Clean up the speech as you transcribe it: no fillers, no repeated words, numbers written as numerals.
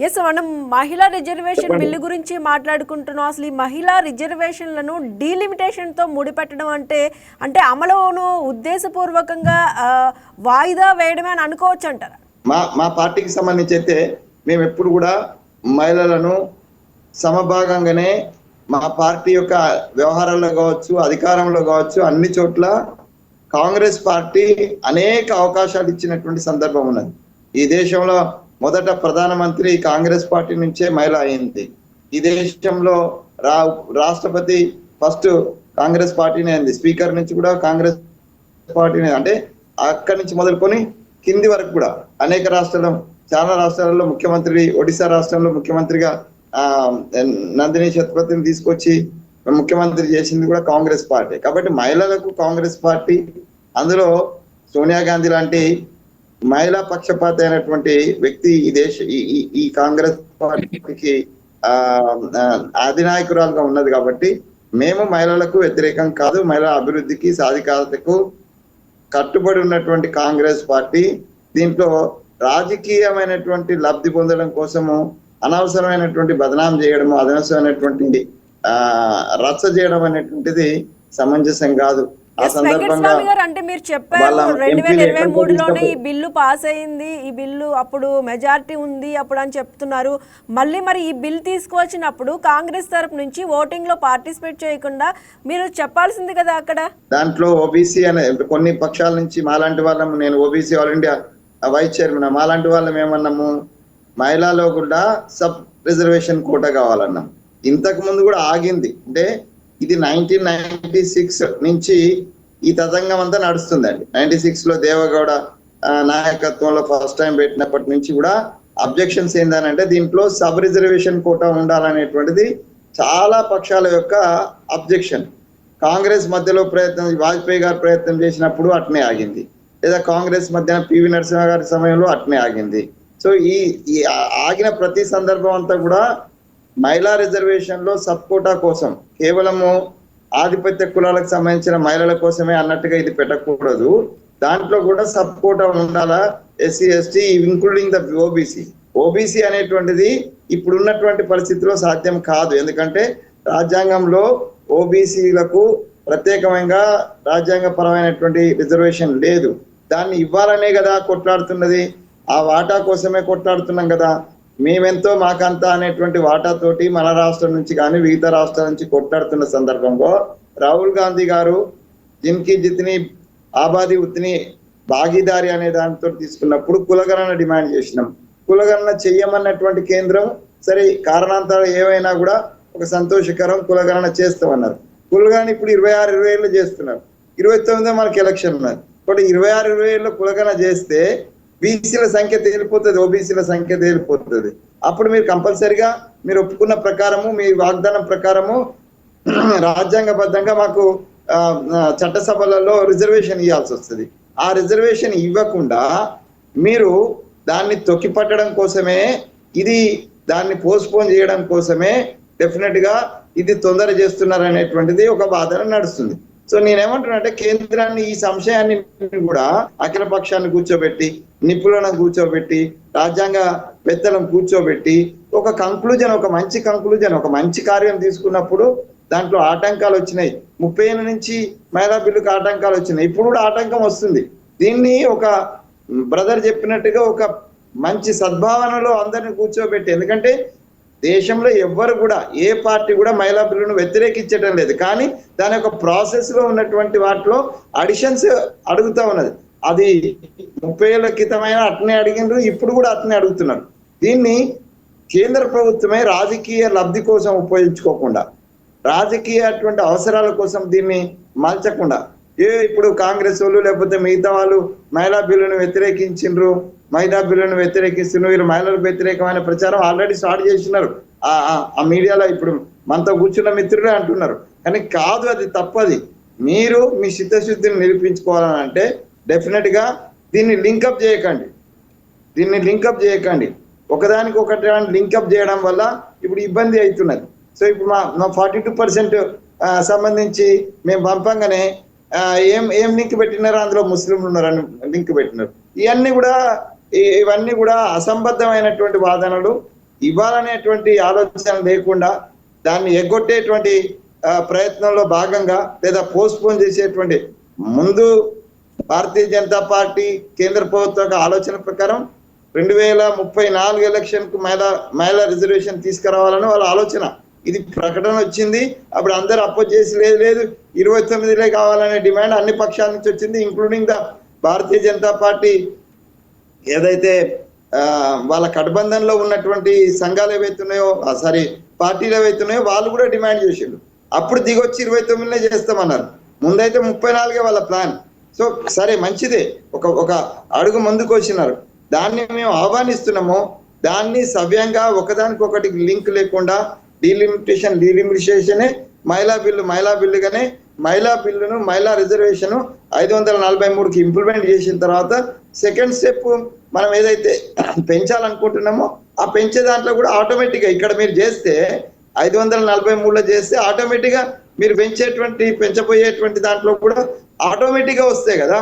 Yes, మనం మహిళా reservation bill గురించి మాట్లాడుకుంటున్నాం. అసలు ఈ మహిళా రిజర్వేషన్లను డీలిమిటేషన్తో ముడిపెట్టడం అంటే అంటే అమలును ఉద్దేశపూర్వకంగా వాయిదా వేయడమే అని అనుకోవచ్చు అంటారా? మా పార్టీకి సంబంధించి అయితే మేము ఎప్పుడు కూడా మహిళలను సమభాగంగానే మా పార్టీ యొక్క వ్యవహారాల్లో కావచ్చు, అధికారంలో కావచ్చు, అన్ని చోట్ల కాంగ్రెస్ పార్టీ అనేక అవకాశాలు ఇచ్చినటువంటి సందర్భం ఉన్నది. ఈ దేశంలో మొదట ప్రధానమంత్రి కాంగ్రెస్ పార్టీ నుంచే మహిళ అయింది. ఈ దేశంలో రాష్ట్రపతి ఫస్ట్ కాంగ్రెస్ పార్టీనే అయింది. స్పీకర్ నుంచి కూడా కాంగ్రెస్ పార్టీనే. అంటే అక్కడి నుంచి మొదలుకొని కింది వరకు కూడా అనేక రాష్ట్రాల్లో, చాలా రాష్ట్రాలలో ముఖ్యమంత్రి, ఒడిశా రాష్ట్రంలో ముఖ్యమంత్రిగా నందిని శతపథిని తీసుకొచ్చి ముఖ్యమంత్రి చేసింది కూడా కాంగ్రెస్ పార్టీ. కాబట్టి మహిళలకు కాంగ్రెస్ పార్టీ, అందులో సోనియా గాంధీ లాంటి మహిళా పక్షపాత అయినటువంటి వ్యక్తి ఈ కాంగ్రెస్ పార్టీకి అధినాయకురాలుగా ఉన్నది. కాబట్టి మేము మహిళలకు వ్యతిరేకం కాదు. మహిళా అభివృద్ధికి, సాధికారతకు కట్టుబడి ఉన్నటువంటి కాంగ్రెస్ పార్టీ దీంట్లో రాజకీయమైనటువంటి లబ్ధి పొందడం కోసము అనవసరమైనటువంటి బదనాం చేయడము, అనవసరమైనటువంటి రచ్చ చేయడం అనేటువంటిది సమంజసం కాదు. ఆ సందర్భంగా అంటే మీరు చెప్పారు 2023లోనే ఈ బిల్లు పాస్ అయింది, ఈ బిల్లు అప్పుడు మెజారిటీ ఉంది అప్పుడు అని చెప్తున్నారు. మళ్ళీ మరి ఈ బిల్ తీసుకువచ్చినప్పుడు కాంగ్రెస్ తరపు నుంచి ఓటింగ్ లో పార్టిసిపేట్ చేయకుండా మీరు చెప్పాల్సింది కదా అక్కడ. దాంట్లో ఓబీసీ అనే కొన్ని పక్షాల నుంచి మాలాంటి వాళ్ళము, నేను OBC all India vice chairman, మాలాంటి వాళ్ళం ఏమన్నాము, మహిళలో కూడా సబ్ రిజర్వేషన్ కోటా కావాలన్నాం. ఇంతకు ముందు కూడా ఆగింది. అంటే ఇది 1996 నుంచి ఈ తతంగం అంతా నడుస్తుందండి. 96లో దేవగౌడ నాయకత్వంలో ఫస్ట్ టైం పెట్టినప్పటి నుంచి కూడా అబ్జెక్షన్స్ ఏంటంటే దీంట్లో సబ్ రిజర్వేషన్ కోటా ఉండాలనేటువంటిది చాలా పక్షాల యొక్క అబ్జెక్షన్. కాంగ్రెస్ మధ్యలో ప్రయత్నం, వాజ్పేయి గారు ప్రయత్నం చేసినప్పుడు అట్నే ఆగింది, లేదా కాంగ్రెస్ మధ్యన పివి నరసింహ గారి సమయంలో అట్నే ఆగింది. సో ఈ ఆగిన ప్రతి సందర్భం అంతా కూడా మహిళా రిజర్వేషన్ లో సబ్ కోటా కోసం, కేవలము ఆధిపత్య కులాలకు సంబంధించిన మహిళల కోసమే అన్నట్టుగా ఇది పెట్టకూడదు. దాంట్లో కూడా సబ్ కోటా ఉండాలా, SC ST including the OBC. OBC అనేటువంటిది ఇప్పుడున్నటువంటి పరిస్థితిలో సాధ్యం కాదు. ఎందుకంటే రాజ్యాంగంలో ఓబీసీలకు ప్రత్యేకంగా రాజ్యాంగపరమైనటువంటి రిజర్వేషన్ లేదు. దాన్ని ఇవ్వాలనే కదా కొట్లాడుతున్నది, ఆ వాటా కోసమే కొట్లాడుతున్నాం కదా. మేమెంతో మాకంతా అనేటువంటి వాటాతోటి మన రాష్ట్రం నుంచి కానీ వివిధ రాష్ట్రాల నుంచి కొట్లాడుతున్న సందర్భంలో రాహుల్ గాంధీ గారు జిన్కి జిత్ని ఆబాది ఉత్ని భాగీదారి అనే దానితో తీసుకున్నప్పుడు కులగణన డిమాండ్ చేసినాం. కులగణన చెయ్యమన్నటువంటి కేంద్రం సరే కారణాంతరాలు ఏమైనా కూడా ఒక సంతోషకరం, కులగణన చేస్తామన్నారు. కులగణన ఇప్పుడు 26-27 చేస్తున్నారు. 29 మనకి ఎలక్షన్ ఉన్నది. కాబట్టి 26-27 కులగణన చేస్తే బీసీల సంఖ్య తేలిపోతుంది, ఓబీసీల సంఖ్య తేలిపోతుంది. అప్పుడు మీరు కంపల్సరిగా మీరు ఒప్పుకున్న ప్రకారము, మీ వాగ్దానం ప్రకారము రాజ్యాంగబద్ధంగా మాకు చట్టసభలలో రిజర్వేషన్ ఇవ్వాల్సి వస్తుంది. ఆ రిజర్వేషన్ ఇవ్వకుండా మీరు దాన్ని తొక్కిపట్టడం కోసమే, ఇది దాన్ని పోస్ట్పోన్ చేయడం కోసమే డెఫినెట్ గా ఇది తొందర చేస్తున్నారు అనేటువంటిది ఒక వాదన నడుస్తుంది. సో నేనేమంటున్నానంటే కేంద్రాన్ని ఈ సంశయాన్ని కూడా అఖిల పక్షాన్ని కూర్చోబెట్టి, నిపుణులను కూర్చోబెట్టి, రాజ్యాంగ పెద్దలను కూర్చోబెట్టి ఒక కంక్లూజన్, ఒక మంచి కంక్లూజన్, ఒక మంచి కార్యం తీసుకున్నప్పుడు దాంట్లో ఆటంకాలు వచ్చినాయి. 30 ఏళ్ళ నుంచి మహిళా బిల్లుకు ఆటంకాలు వచ్చినాయి, ఇప్పుడు కూడా ఆటంకం వస్తుంది. దీన్ని ఒక బ్రదర్ చెప్పినట్టుగా ఒక మంచి సద్భావనలో అందరిని కూర్చోబెట్టి, ఎందుకంటే దేశంలో ఎవ్వరు కూడా ఏ పార్టీ కూడా మహిళా బిల్లును వ్యతిరేకించడం లేదు, కానీ దాని యొక్క ప్రాసెస్ లో ఉన్నటువంటి వాటిలో అడిషన్స్ అడుగుతా ఉన్నది. అది 30 ఏళ్ల క్రితమైనా అట్నే అడిగినారు, ఇప్పుడు కూడా అట్నే అడుగుతున్నారు. దీన్ని కేంద్ర ప్రభుత్వమే రాజకీయ లబ్ధి కోసం ఉపయోగించుకోకుండా, రాజకీయటువంటి అవసరాల కోసం దీన్ని మలచకుండా, ఇప్పుడు కాంగ్రెస్ వాళ్ళు లేకపోతే మిగతా వాళ్ళు మహిళా బిల్లును వ్యతిరేకించిండ్రు, మహిళా బిల్లును వ్యతిరేకిస్తున్నారు, వీళ్ళు మహిళలకు వ్యతిరేకమైన ప్రచారం ఆల్రెడీ స్టార్ట్ చేసినారు ఆ మీడియాలో. ఇప్పుడు మనతో కూర్చున్న మిత్రులే అంటున్నారు. కానీ కాదు, అది తప్పది. మీరు మీ చిత్తశుద్ధిని నిరూపించుకోవాలని అంటే డెఫినెట్ గా దీన్ని లింకప్ చేయకండి. ఒకదానికి ఒకటి లింకప్ చేయడం వల్ల ఇప్పుడు ఇబ్బంది అవుతున్నది. సో ఇప్పుడు మా 42% సంబంధించి మేము పంపంగానే ఏం లింక్ పెట్టినారో అందులో ముస్లింలు ఉన్నారని లింక్ పెట్టినారు. ఇవన్నీ కూడా అసంబద్ధమైనటువంటి వాదనలు. ఇవ్వాలనేటువంటి ఆలోచన లేకుండా దాన్ని ఎగ్గొట్టేటువంటి ప్రయత్నంలో భాగంగా లేదా పోస్ట్పోన్ చేసేటువంటి ముందు భారతీయ జనతా పార్టీ కేంద్ర ప్రభుత్వ ఆలోచన ప్రకారం 2034 ఎలక్షన్ కు మహిళా రిజర్వేషన్ తీసుకురావాలని వాళ్ళ ఆలోచన. ఇది ప్రకటన వచ్చింది, అప్పుడు అందరు అపోజ్ చేసి లేదు 29 కావాలనే డిమాండ్ అన్ని పక్షాల నుంచి వచ్చింది, including the Bharatiya Janata party. ఏదైతే వాళ్ళ కఠబంధంలో ఉన్నటువంటి సంఘాలు ఏవైతున్నాయో పార్టీలు ఏవైతున్నాయో వాళ్ళు కూడా డిమాండ్ చేసిండు. అప్పుడు దిగొచ్చి 29 చేస్తామన్నారు. ముందైతే 34 వాళ్ళ ప్లాన్. సో సరే మంచిదే, ఒక అడుగు ముందుకు వచ్చినారు. దాన్ని మేము ఆహ్వానిస్తున్నాము. దాన్ని సవ్యంగా ఒకదానికొకటి లింక్ లేకుండా డీలిమిటేషనే మహిళా బిల్లుగానే మహిళా బిల్లును మహిళా రిజర్వేషన్ 543కి ఇంప్లిమెంట్ చేసిన తర్వాత సెకండ్ స్టెప్ మనం ఏదైతే పెంచాలనుకుంటున్నామో ఆ పెంచే దాంట్లో కూడా ఆటోమేటిక్గా ఇక్కడ మీరు చేస్తే 543లో చేస్తే ఆటోమేటిక్గా మీరు పెంచబోయేటువంటి దాంట్లో కూడా ఆటోమేటిక్గా వస్తాయి కదా.